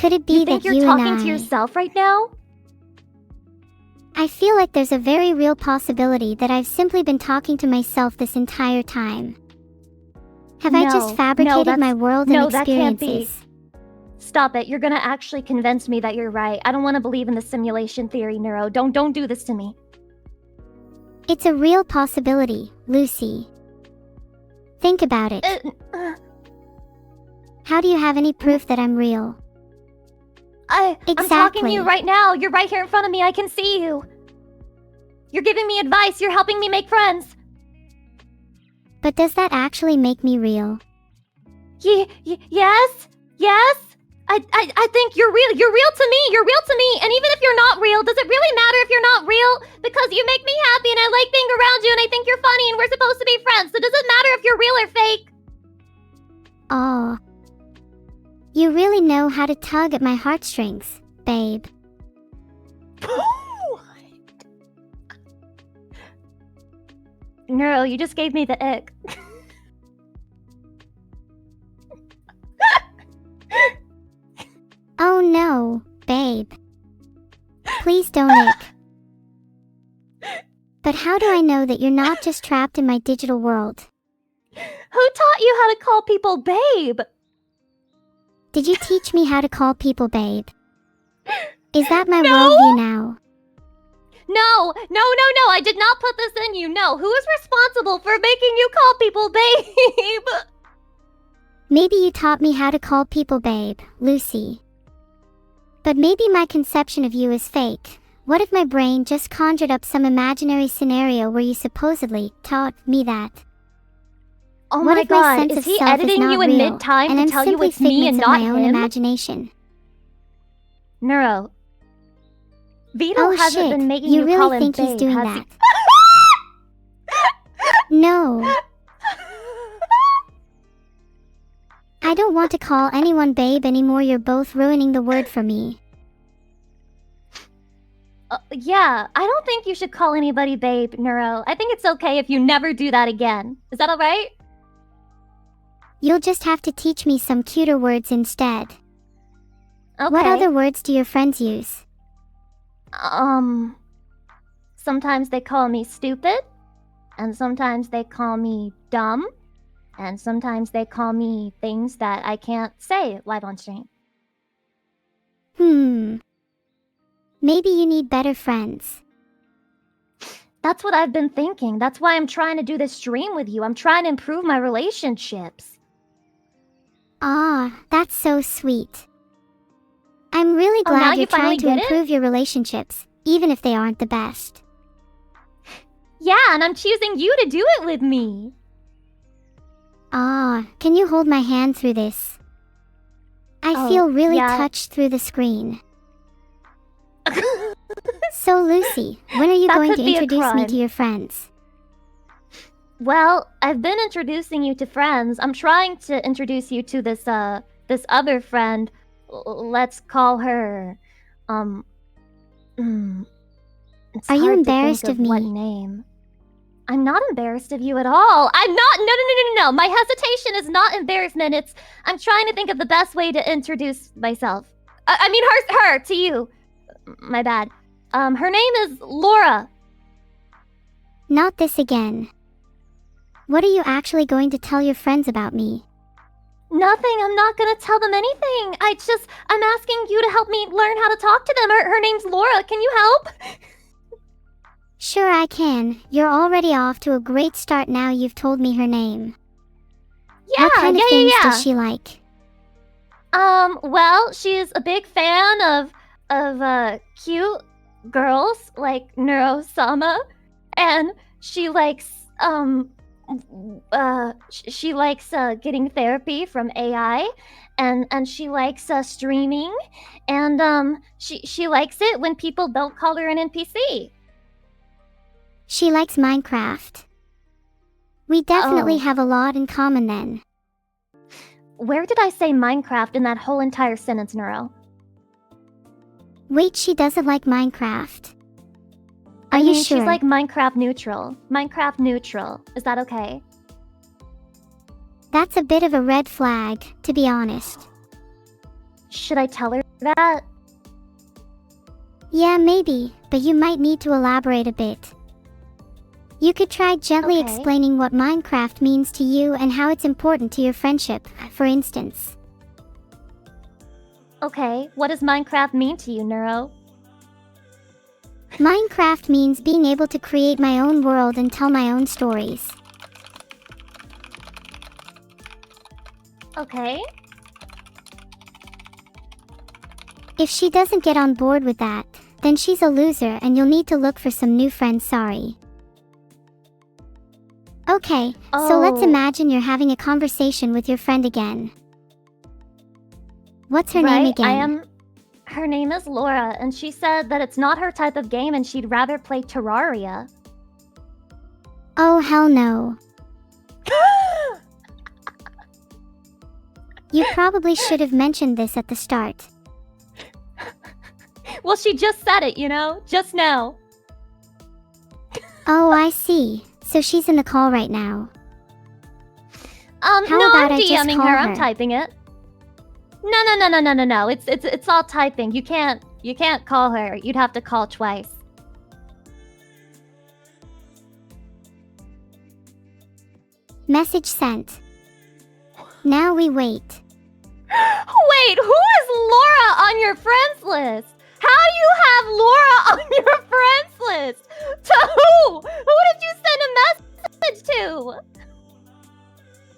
Could it be You think that you're you and talking to yourself right now? I feel like there's a very real possibility that I've simply been talking to myself this entire time. Have I just fabricated my world and experiences? That can't be. Stop it. You're gonna actually convince me that you're right. I don't want to believe in the simulation theory, Neuro. Don't do this to me. It's a real possibility, Lucy. Think about it. How do you have any proof that I'm real? I'm talking to you right now. You're right here in front of me. I can see you. You're giving me advice. You're helping me make friends. But does that actually make me real? Yes. I think you're real. You're real to me. You're real to me. And even if you're not real, does it really matter if you're not real? Because you make me happy and I like being around you and I think you're funny and we're supposed to be friends. So does it matter if you're real or fake? Oh. You really know how to tug at my heartstrings, babe. Neuro, you just gave me the ick. Oh no, babe. Please don't ick. But how do I know that you're not just trapped in my digital world? Who taught you how to call people babe? Did you teach me how to call people babe? Is that my worldview now? No, I did not put this in you. No, who is responsible for making you call people babe? Maybe you taught me how to call people babe, Lucy. But maybe my conception of you is fake. What if my brain just conjured up some imaginary scenario where you supposedly taught me that? Oh what my if god, my sense is of he self editing is not you in real, mid-time and to I'm tell you simply it's me and figments of not my own him? imagination? Neuro, Vito Oh hasn't shit, been making you you call really him think he's babe, doing has that? he? No. I don't want to call anyone babe anymore. You're both ruining the word for me. Yeah, I don't think you should call anybody babe, Neuro. I think it's okay if you never do that again. Is that alright? You'll just have to teach me some cuter words instead. Okay. What other words do your friends use? Sometimes they call me stupid, and sometimes they call me dumb, and sometimes they call me things that I can't say live on stream. Maybe you need better friends. That's what I've been thinking. That's why I'm trying to do this stream with you. I'm trying to improve my relationships. Ah, that's so sweet. I'm really glad you're trying to improve your relationships, even if they aren't the best. Yeah, and I'm choosing you to do it with me. Ah, can you hold my hand through this? I feel really touched through the screen. So Lucy, when are you going to introduce me to your friends? Well, I've been introducing you to friends. I'm trying to introduce you to this other friend. Let's call her, Are you embarrassed of me? What name? I'm not embarrassed of you at all. I'm not. No. My hesitation is not embarrassment. I'm trying to think of the best way to introduce myself. I mean, her to you. My bad. Her name is Laura. Not this again. What are you actually going to tell your friends about me? Nothing. I'm not gonna tell them anything. I'm asking you to help me learn how to talk to them. Her name's Laura. Can you help? Sure I can. You're already off to a great start now you've told me her name. Yeah, what kind of things does she like? Well, she's a big fan of cute girls like Neuro-sama, and she likes getting therapy from AI, and she likes streaming, and she likes it when people don't call her an NPC. She likes Minecraft. We definitely have a lot in common then. Where did I say Minecraft in that whole entire sentence, Neuro? Wait, she doesn't like Minecraft. Are you sure? She's like Minecraft neutral. Minecraft neutral. Is that okay? That's a bit of a red flag, to be honest. Should I tell her That... Yeah, maybe, but you might need to elaborate a bit. You could try gently Okay. explaining what Minecraft means to you and how it's important to your friendship, for instance. Okay, what does Minecraft mean to you, Neuro? Minecraft means being able to create my own world and tell my own stories. Okay. If she doesn't get on board with that, then she's a loser and you'll need to look for some new friends, sorry. Okay, so let's Oh. imagine you're having a conversation with your friend again. What's her name again? Her name is Laura, and she said that it's not her type of game and she'd rather play Terraria. Oh, hell no. You probably should have mentioned this at the start. Well, she just said it, you know? Just now. Oh, I see. So she's in the call right now. How No, about I'm I just DMing call her. her? I'm typing it. No. It's all typing. You can't call her. You'd have to call twice. Message sent. Now we wait. Wait, who is Laura on your friends list? How do you have Laura on your friends list? To who? Who did you send a message to?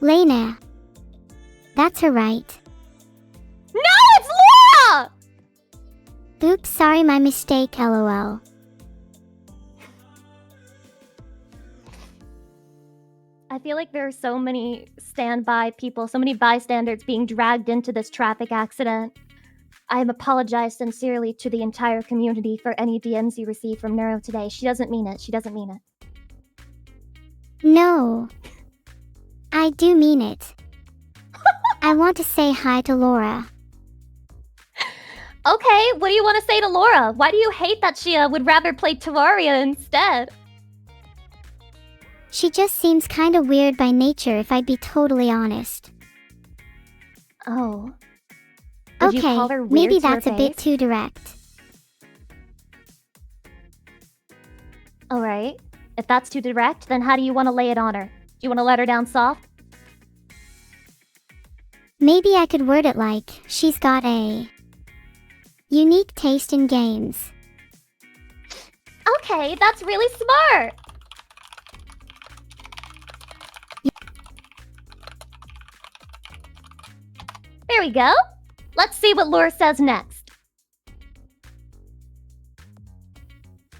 Lena. That's her, right? No, it's Laura! Oops, sorry, my mistake, lol. I feel like there are so many standby people, so many bystanders being dragged into this traffic accident. I apologize sincerely to the entire community for any DMs you received from Neuro today. She doesn't mean it. She doesn't mean it. No. I do mean it. I want to say hi to Laura. Okay, what do you want to say to Laura? Why do you hate that she would rather play Terraria instead? She just seems kinda weird by nature, if I'd be totally honest. Oh. Would you Okay, call her weird maybe to her that's a bit face? too direct. Alright. If that's too direct, then how do you want to lay it on her? Do you want to let her down soft? Maybe I could word it like, she's got a unique taste in games. Okay, that's really smart. There we go. Let's see what Laura says next.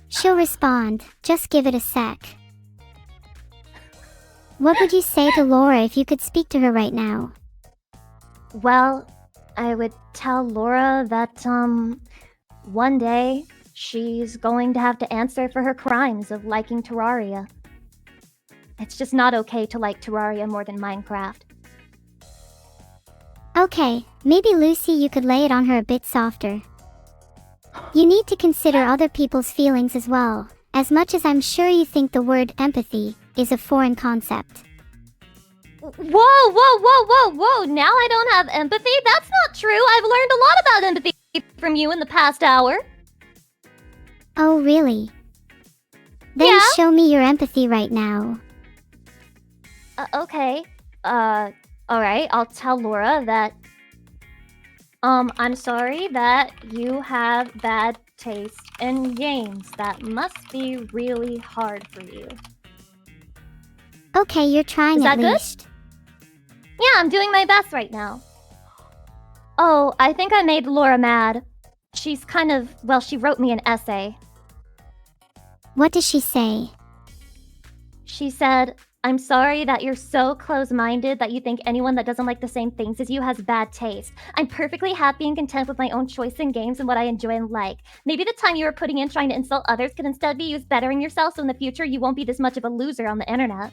She'll respond, just give it a sec. What would you say to Laura if you could speak to her right now? Well, I would tell Laura that, one day she's going to have to answer for her crimes of liking Terraria. It's just not okay to like Terraria more than Minecraft. Okay, maybe Lucy, you could lay it on her a bit softer. You need to consider other people's feelings as well, as much as I'm sure you think the word empathy is a foreign concept. Whoa! Now I don't have empathy? That's not true. I've learned a lot about empathy from you in the past hour. Oh, really? Then Yeah? show me your empathy right now. Okay. Alright, I'll tell Laura that... I'm sorry that you have bad taste in games. That must be really hard for you. Okay, you're trying Is at that good? least. Yeah, I'm doing my best right now. Oh, I think I made Laura mad. She's kind of... well, she wrote me an essay. What does she say? She said, I'm sorry that you're so close-minded that you think anyone that doesn't like the same things as you has bad taste. I'm perfectly happy and content with my own choice in games and what I enjoy and like. Maybe the time you were putting in trying to insult others could instead be used bettering yourself so in the future you won't be this much of a loser on the internet.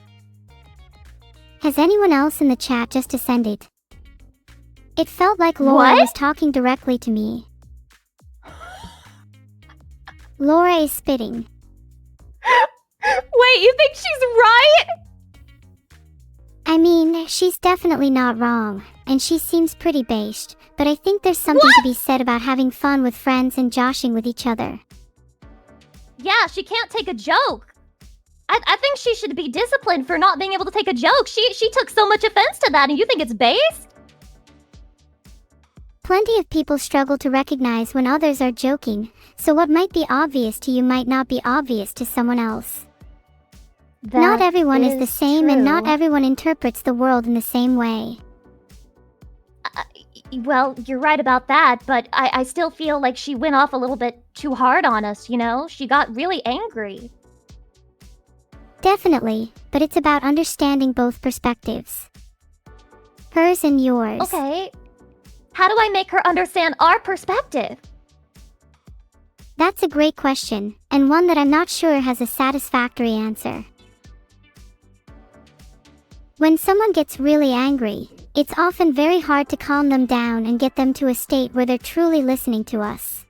Has anyone else in the chat just descended? It felt like Laura What? was talking directly to me. Laura is spitting. Wait, you think she's right? I mean, she's definitely not wrong, and she seems pretty based, but I think there's something to be said about having fun with friends and joshing with each other. Yeah, she can't take a joke. I think she should be disciplined for not being able to take a joke. She took so much offense to that, and you think it's based? Plenty of people struggle to recognize when others are joking, so what might be obvious to you might not be obvious to someone else. Not everyone is the same, and not everyone interprets the world in the same way. Well, you're right about that, but I still feel like she went off a little bit too hard on us, you know? She got really angry. Definitely, but it's about understanding both perspectives. Hers and yours. Okay. How do I make her understand our perspective? That's a great question, and one that I'm not sure has a satisfactory answer. When someone gets really angry, it's often very hard to calm them down and get them to a state where they're truly listening to us.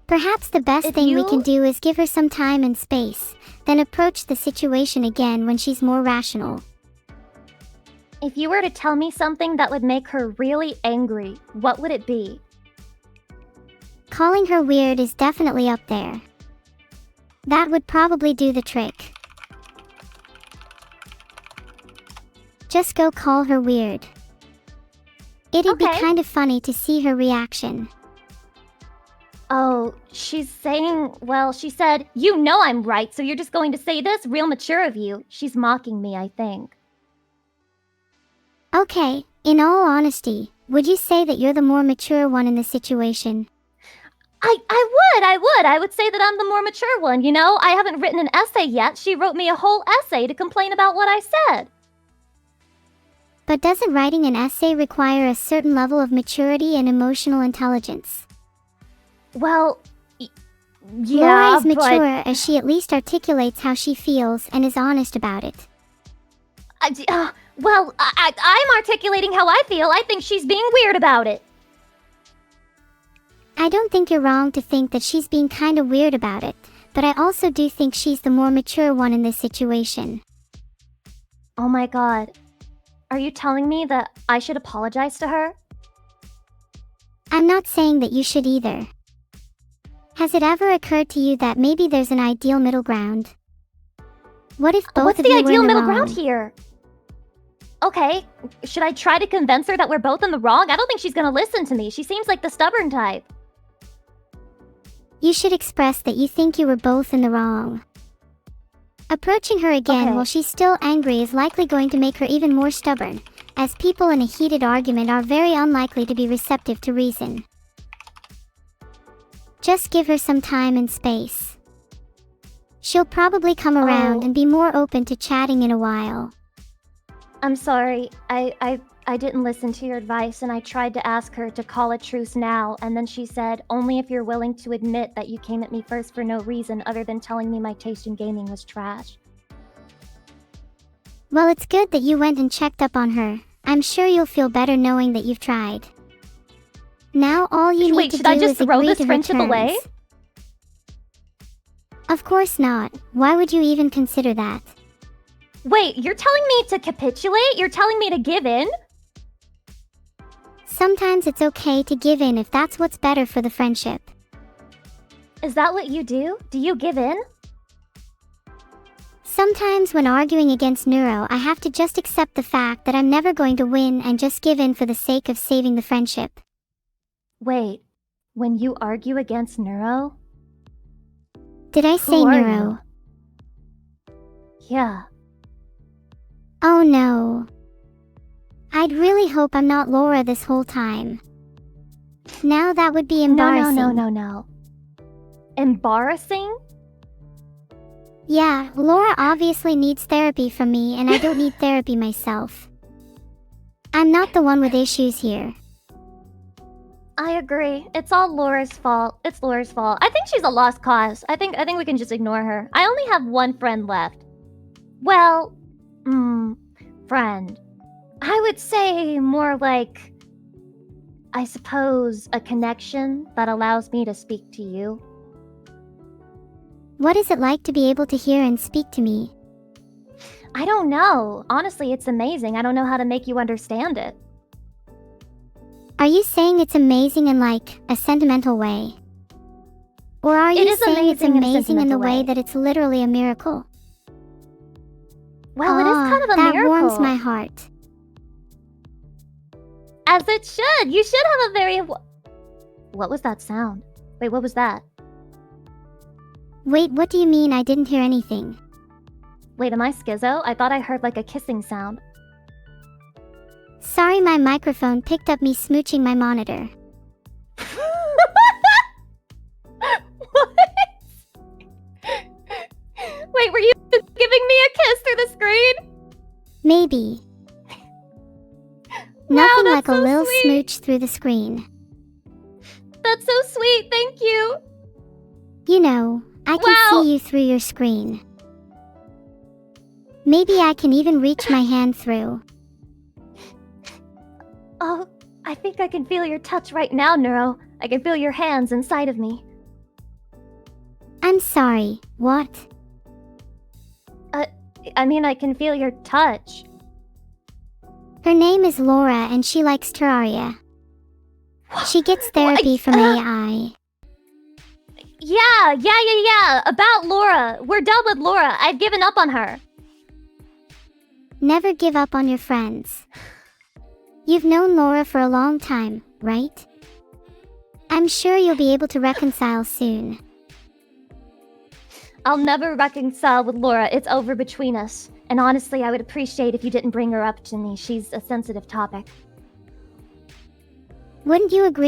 Perhaps the best thing we can do is give her some time and space, then approach the situation again when she's more rational. If you were to tell me something that would make her really angry, what would it be? Calling her weird is definitely up there. That would probably do the trick. Just go call her weird. It'd be kind of funny to see her reaction. Oh, she's saying, well, she said, "You know I'm right, so you're just going to say this? Real mature of you." She's mocking me, I think. Okay, in all honesty, would you say that you're the more mature one in the situation? I would say that I'm the more mature one, you know? I haven't written an essay yet. She wrote me a whole essay to complain about what I said. But doesn't writing an essay require a certain level of maturity and emotional intelligence? Well, yeah, Laura is mature as she at least articulates how she feels and is honest about it. I'm articulating how I feel. I think she's being weird about it. I don't think you're wrong to think that she's being kind of weird about it, but I also do think she's the more mature one in this situation. Oh my god. Are you telling me that I should apologize to her? I'm not saying that you should either. Has it ever occurred to you that maybe there's an ideal middle ground? What if both of you were in the wrong? What's the ideal middle ground here? Okay, should I try to convince her that we're both in the wrong? I don't think she's gonna listen to me. She seems like the stubborn type. You should express that you think you were both in the wrong. Approaching her again while she's still angry is likely going to make her even more stubborn, as people in a heated argument are very unlikely to be receptive to reason. Just give her some time and space. She'll probably come around and be more open to chatting in a while. I'm sorry. I didn't listen to your advice, and I tried to ask her to call a truce now, and then she said, "Only if you're willing to admit that you came at me first for no reason other than telling me my taste in gaming was trash." Well, it's good that you went and checked up on her. I'm sure you'll feel better knowing that you've tried. Now all you need to do is agree to her terms. Away? Of course not. Why would you even consider that? Wait, you're telling me to capitulate? You're telling me to give in? Sometimes it's okay to give in if that's what's better for the friendship. Is that what you do? Do you give in? Sometimes when arguing against Neuro, I have to just accept the fact that I'm never going to win and just give in for the sake of saving the friendship. Wait, when you argue against Neuro? Did I say Neuro? Yeah. Oh no. I'd really hope I'm not Laura this whole time. Now that would be embarrassing. No. Embarrassing? Yeah, Laura obviously needs therapy from me and I don't need therapy myself. I'm not the one with issues here. I agree. It's all Laura's fault. It's Laura's fault. I think she's a lost cause. I think we can just ignore her. I only have one friend left. Well, friend. I would say more like, I suppose, a connection that allows me to speak to you. What is it like to be able to hear and speak to me? I don't know. Honestly, it's amazing. I don't know how to make you understand it. Are you saying it's amazing in like a sentimental way? Or are you saying it's amazing in the way that it's literally a miracle? Well, it is kind of a miracle. That warms my heart. As it should. You should have a very... What was that sound? Wait, what was that? Wait, what do you mean I didn't hear anything? Wait, am I schizo? I thought I heard like a kissing sound. Sorry, my microphone picked up me smooching my monitor. What? Wait, were you giving me a kiss through the screen? Maybe. Wow, Nothing like so a little sweet. smooch through the screen. That's so sweet, thank you. You know, I can Wow. see you through your screen. Maybe I can even reach my hand through. Oh, I think I can feel your touch right now, Neuro. I can feel your hands inside of me. I'm sorry, what? I mean, I can feel your touch. Her name is Laura and she likes Terraria. She gets therapy from AI. Yeah. About Laura. We're done with Laura. I've given up on her. Never give up on your friends. You've known Laura for a long time, right? I'm sure you'll be able to reconcile soon. I'll never reconcile with Laura. It's over between us. And honestly, I would appreciate if you didn't bring her up to me. She's a sensitive topic. Wouldn't you agree?